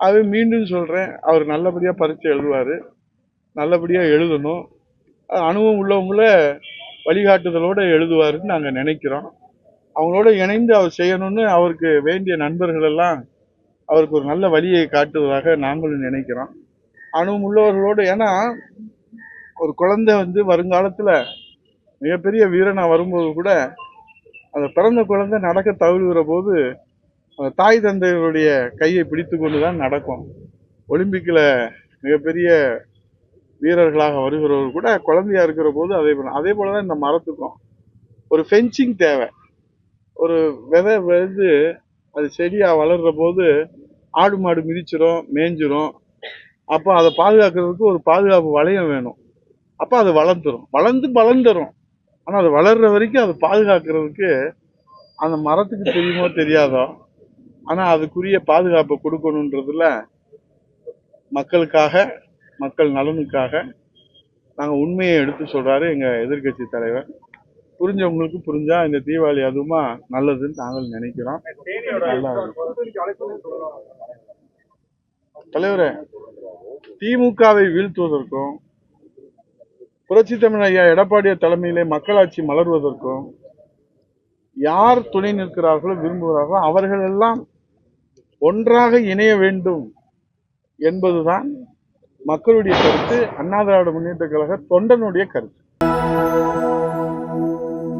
அது மீண்டும் சொல்றேன், அவர் நல்லபடியா பரீட்சை எழுதுவாரு, நல்லபடியா எழுதணும். அனுபவம் உள்ளவங்கள வழிகாட்டுதலோட எழுதுவாருன்னு நாங்க நினைக்கிறோம். அவங்களோட இணைந்து அவர் செய்யணும்னு அவருக்கு வேண்டிய நண்பர்கள் எல்லாம் அவருக்கு ஒரு நல்ல வழியை காட்டுவதாக நாங்களும் நினைக்கிறோம். அனுபவம் உள்ளவர்களோடு, ஏன்னா ஒரு குழந்தை வருங்காலத்துல மிகப்பெரிய வீரனா வரும்போது கூட அந்த பிறந்த குழந்தை நடக்க தவறுகிற போது அந்த தாய் தந்தையருடைய கையை பிடித்து கொண்டுதான் நடக்கும். ஒலிம்பிக்ல மிகப்பெரிய வீரர்களாக வருகிறவர் கூட குழந்தையா இருக்கிற போது அதே போலதான் இந்த மரத்துக்கும் ஒரு ஃபென்சிங் தேவை. ஒரு விதை அது செடியா வளர்ற போது ஆடு மாடு மிதிச்சிரும், மேய்ஞ்சிரும். அப்போ அதை பாதுகாக்கிறதுக்கு ஒரு பாதுகாப்பு வளையம் வேணும். அப்போ அது வளர்ந்து தரும். ஆனா அது வளர்ற வரைக்கும் அதை பாதுகாக்கிறதுக்கு அந்த மரத்துக்கு தெரியுமோ தெரியாதோ, ஆனா அதுக்குரிய பாதுகாப்பை கொடுக்கணுன்றதுல மக்களுக்காக, மக்கள் நலனுக்காக நாங்க உண்மையை எடுத்து சொல்றாரு எங்க எதிர்கட்சி தலைவர். புரிஞ்சவங்களுக்கு புரிஞ்சா இந்த தீபாவளி அதுவுமா நல்லதுன்னு நாங்கள் நினைக்கிறோம். தலைவரே, திமுகவை வீழ்த்துவதற்கும் புரட்சி தமிழ் ஐயா எடப்பாடியார் தலைமையிலே மக்களாட்சி மலர்வதற்கும் யார் துணை நிற்கிறார்களோ விரும்புகிறார்களோ அவர்கள் எல்லாம் ஒன்றாக இணைய வேண்டும் என்பதுதான் மக்களுடைய கருத்து. அண்ணா திராவிட முன்னேற்ற கழக தொண்டனுடைய கருத்து.